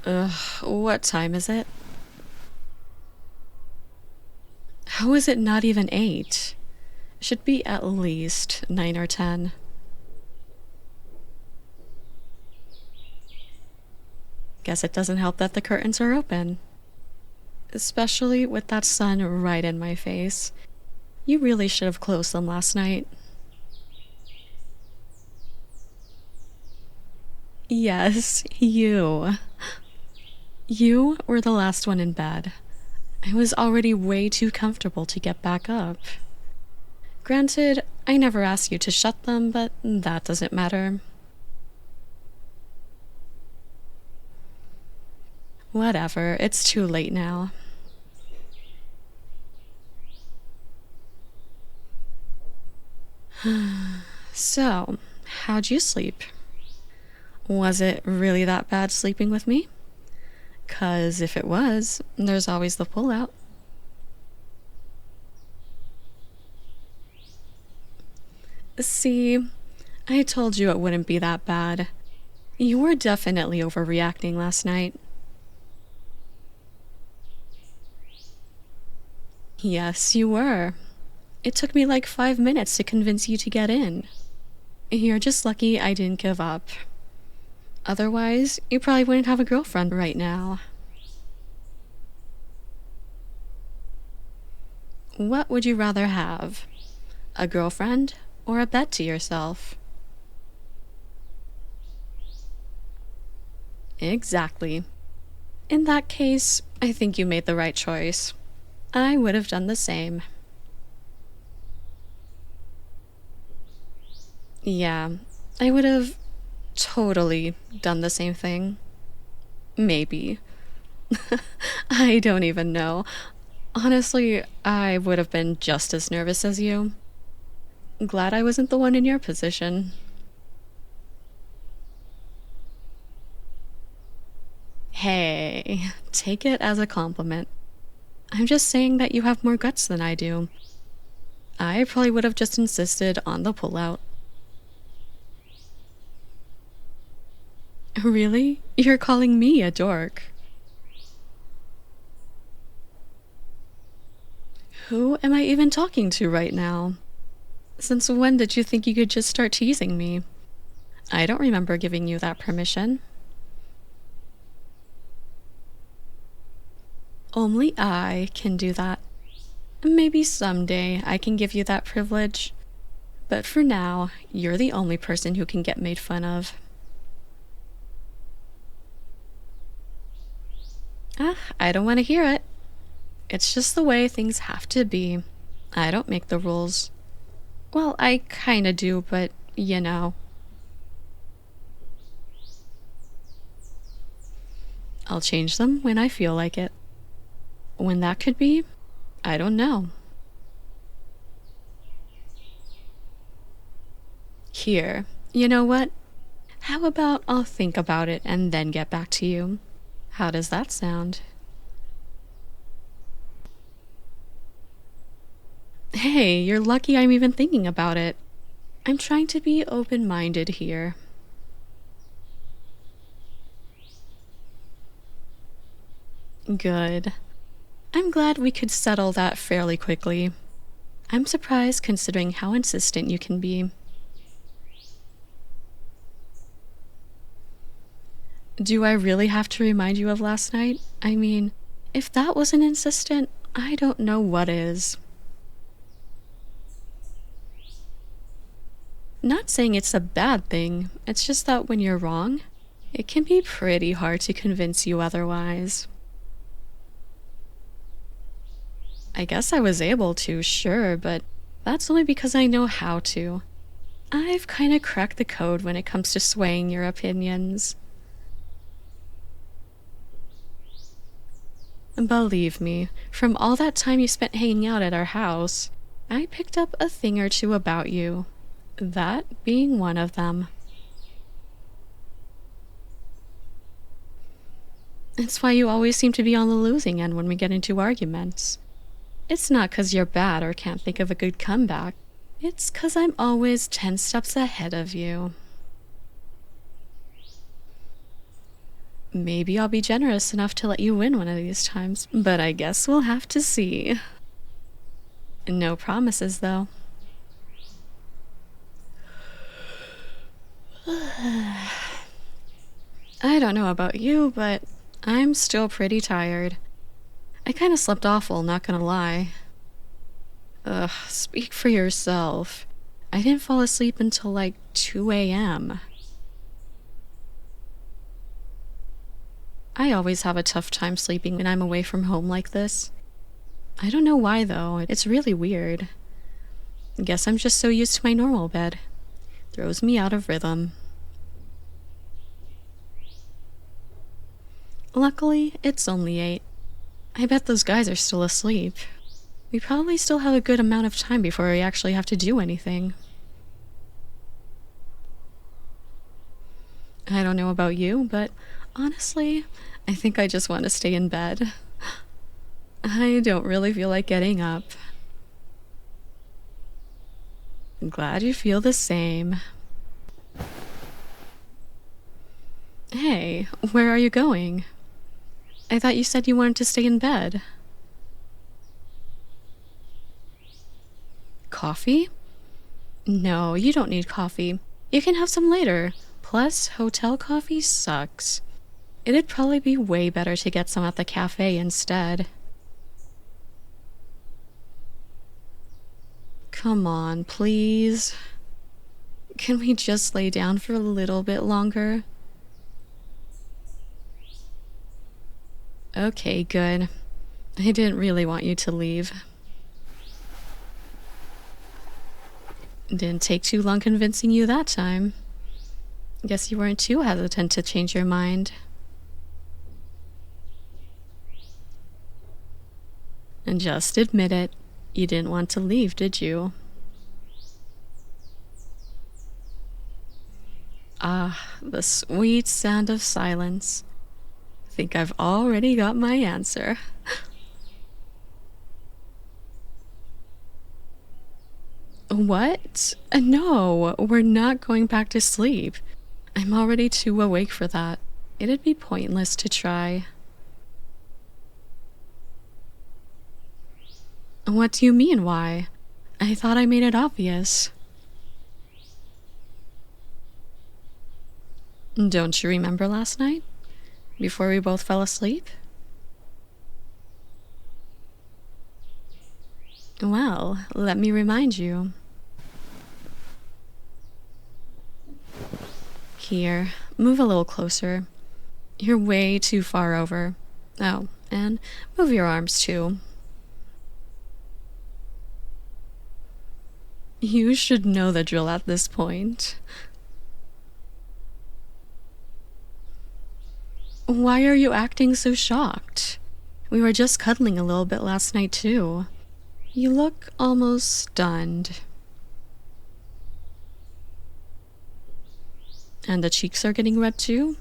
Ugh, what time is it? How is it not even 8? Should be at least 9 or 10. Guess it doesn't help that the curtains are open. Especially with that sun right in my face. You really should have closed them last night. Yes, you. You were the last one in bed. I was already way too comfortable to get back up. Granted, I never asked you to shut them, but that doesn't matter. Whatever, it's too late now. So, how'd you sleep? Was it really that bad sleeping with me? 'Cause if it was, there's always the pullout. See, I told you it wouldn't be that bad. You were definitely overreacting last night. Yes, you were. It took me like 5 minutes to convince you to get in. You're just lucky I didn't give up. Otherwise, you probably wouldn't have a girlfriend right now. What would you rather have? A girlfriend or a bed to yourself? Exactly. In that case, I think you made the right choice. I would have done the same. Yeah, I would have totally done the same thing. Maybe. I don't even know. Honestly, I would have been just as nervous as you. Glad I wasn't the one in your position. Hey, take it as a compliment. I'm just saying that you have more guts than I do. I probably would have just insisted on the pullout. Really? You're calling me a dork? Who am I even talking to right now? Since when did you think you could just start teasing me? I don't remember giving you that permission. Only I can do that. Maybe someday I can give you that privilege. But for now, you're the only person who can get made fun of. I don't want to hear it. It's just the way things have to be. I don't make the rules. Well, I kinda do, but you know. I'll change them when I feel like it. When that could be, I don't know. Here, you know what? How about I'll think about it and then get back to you? How does that sound? Hey, you're lucky I'm even thinking about it. I'm trying to be open-minded here. Good. I'm glad we could settle that fairly quickly. I'm surprised considering how insistent you can be. Do I really have to remind you of last night? I mean, if that wasn't insistent, I don't know what is. Not saying it's a bad thing, it's just that when you're wrong, it can be pretty hard to convince you otherwise. I guess I was able to, sure, but that's only because I know how to. I've kinda cracked the code when it comes to swaying your opinions. Believe me, from all that time you spent hanging out at our house, I picked up a thing or two about you. That being one of them. It's why you always seem to be on the losing end when we get into arguments. It's not 'cause you're bad or can't think of a good comeback. It's 'cause I'm always 10 steps ahead of you. Maybe I'll be generous enough to let you win one of these times, but I guess we'll have to see. No promises, though. I don't know about you, but I'm still pretty tired. I kinda slept awful, not gonna lie. Ugh, speak for yourself. I didn't fall asleep until like 2 a.m. I always have a tough time sleeping when I'm away from home like this. I don't know why though, it's really weird. Guess I'm just so used to my normal bed. Throws me out of rhythm. Luckily, it's only 8. I bet those guys are still asleep. We probably still have a good amount of time before we actually have to do anything. I don't know about you, but honestly, I think I just want to stay in bed. I don't really feel like getting up. I'm glad you feel the same. Hey, where are you going? I thought you said you wanted to stay in bed. Coffee? No, you don't need coffee. You can have some later. Plus, hotel coffee sucks. It'd probably be way better to get some at the cafe instead. Come on, please. Can we just lay down for a little bit longer? Okay, good. I didn't really want you to leave. Didn't take too long convincing you that time. Guess you weren't too hesitant to change your mind. And just admit it, you didn't want to leave, did you? Ah, the sweet sound of silence. Think I've already got my answer. What? No, we're not going back to sleep. I'm already too awake for that. It'd be pointless to try. What do you mean, why? I thought I made it obvious. Don't you remember last night? Before we both fell asleep? Well, let me remind you. Here, move a little closer. You're way too far over. Oh, and move your arms too. You should know the drill at this point. Why are you acting so shocked? We were just cuddling a little bit last night too. You look almost stunned. And the cheeks are getting red too?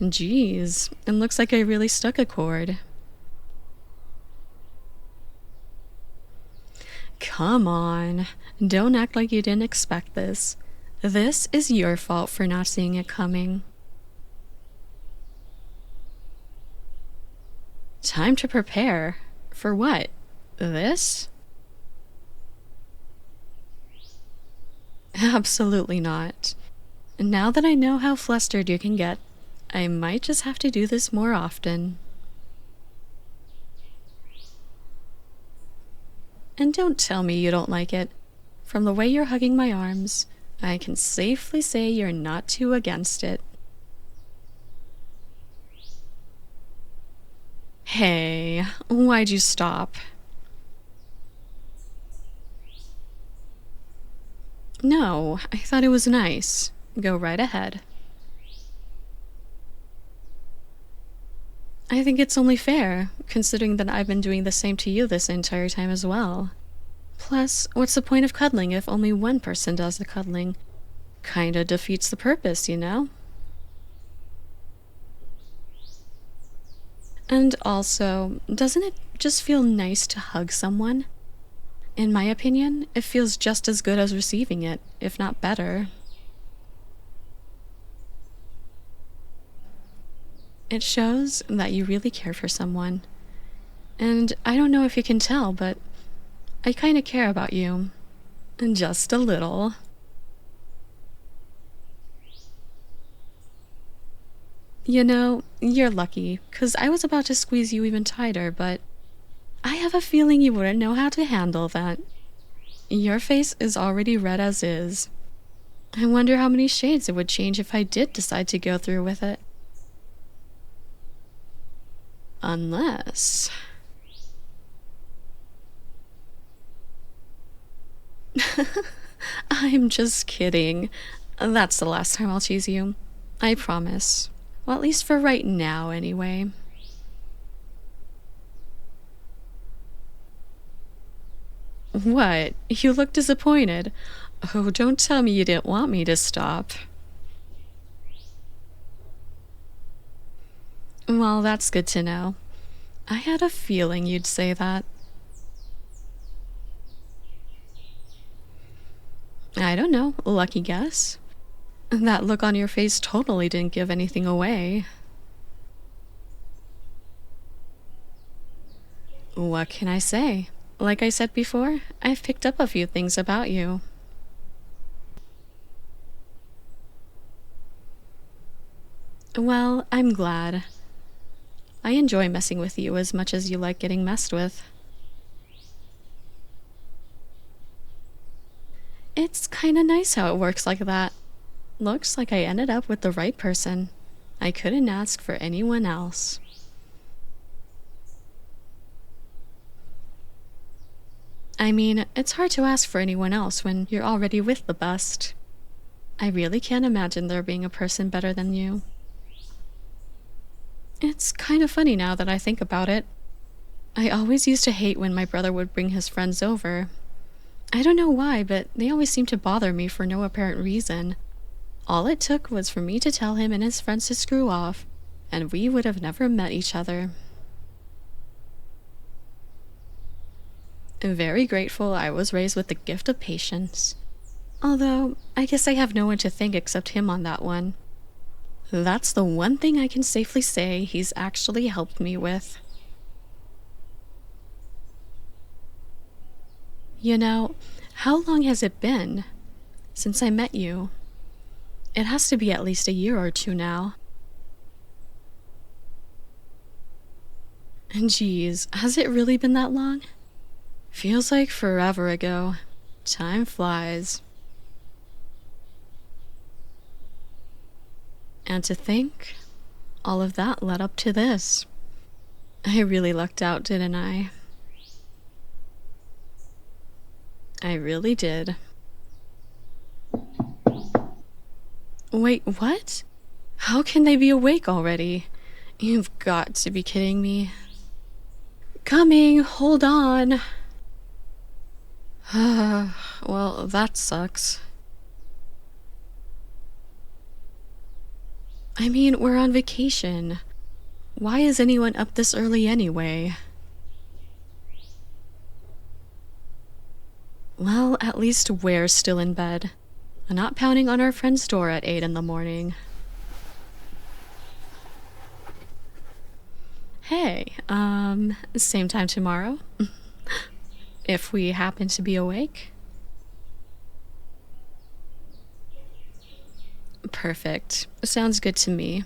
Geez, it looks like I really stuck a chord. Come on, don't act like you didn't expect this. This is your fault for not seeing it coming. Time to prepare. For what? This? Absolutely not. Now that I know how flustered you can get, I might just have to do this more often. And don't tell me you don't like it. From the way you're hugging my arms, I can safely say you're not too against it. Hey, why'd you stop? No, I thought it was nice. Go right ahead. I think it's only fair, considering that I've been doing the same to you this entire time as well. Plus, what's the point of cuddling if only one person does the cuddling? Kinda defeats the purpose, you know? And also, doesn't it just feel nice to hug someone? In my opinion, it feels just as good as receiving it, if not better. It shows that you really care for someone. And I don't know if you can tell, but I kind of care about you. Just a little. You know, you're lucky, 'cause I was about to squeeze you even tighter, but I have a feeling you wouldn't know how to handle that. Your face is already red as is. I wonder how many shades it would change if I did decide to go through with it. Unless... I'm just kidding. That's the last time I'll tease you. I promise. Well, at least for right now, anyway. What? You look disappointed. Oh, don't tell me you didn't want me to stop. Well, that's good to know. I had a feeling you'd say that. I don't know, lucky guess. That look on your face totally didn't give anything away. What can I say? Like I said before, I've picked up a few things about you. Well, I'm glad. I enjoy messing with you as much as you like getting messed with. It's kinda nice how it works like that. Looks like I ended up with the right person. I couldn't ask for anyone else. I mean, it's hard to ask for anyone else when you're already with the best. I really can't imagine there being a person better than you. It's kind of funny now that I think about it. I always used to hate when my brother would bring his friends over. I don't know why, but they always seemed to bother me for no apparent reason. All it took was for me to tell him and his friends to screw off, and we would have never met each other. I'm very grateful I was raised with the gift of patience. Although, I guess I have no one to thank except him on that one. That's the one thing I can safely say he's actually helped me with. You know, how long has it been since I met you? It has to be at least a year or two now. And geez, has it really been that long? Feels like forever ago. Time flies. And to think, all of that led up to this. I really lucked out, didn't I? I really did. Wait, what? How can they be awake already? You've got to be kidding me. Coming, hold on. Well, that sucks. I mean, we're on vacation. Why is anyone up this early anyway? Well, at least we're still in bed. Not pounding on our friend's door at 8 in the morning. Hey, same time tomorrow? If we happen to be awake? Perfect. Sounds good to me.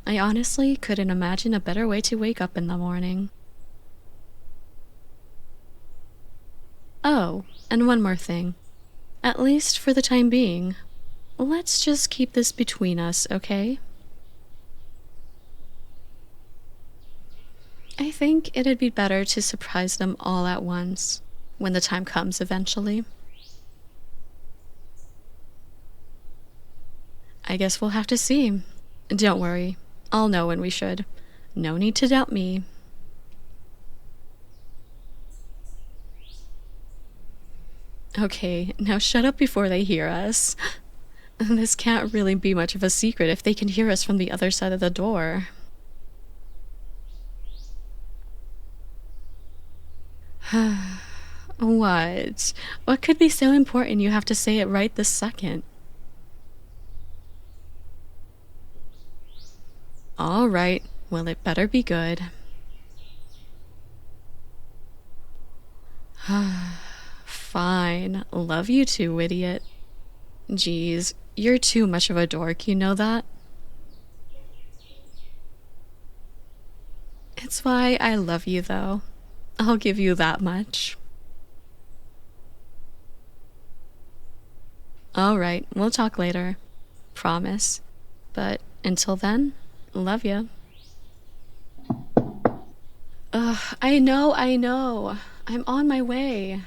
I honestly couldn't imagine a better way to wake up in the morning. Oh, and one more thing. At least for the time being. Let's just keep this between us, okay? I think it'd be better to surprise them all at once, when the time comes eventually. I guess we'll have to see. Don't worry, I'll know when we should. No need to doubt me. Okay, now shut up before they hear us. This can't really be much of a secret if they can hear us from the other side of the door. What? What could be so important you have to say it right this second? All right. Well, it better be good. Fine. Love you too, idiot. Geez, you're too much of a dork, you know that? It's why I love you, though. I'll give you that much. All right, we'll talk later. Promise. But until then, love ya. Ugh, I know. I'm on my way.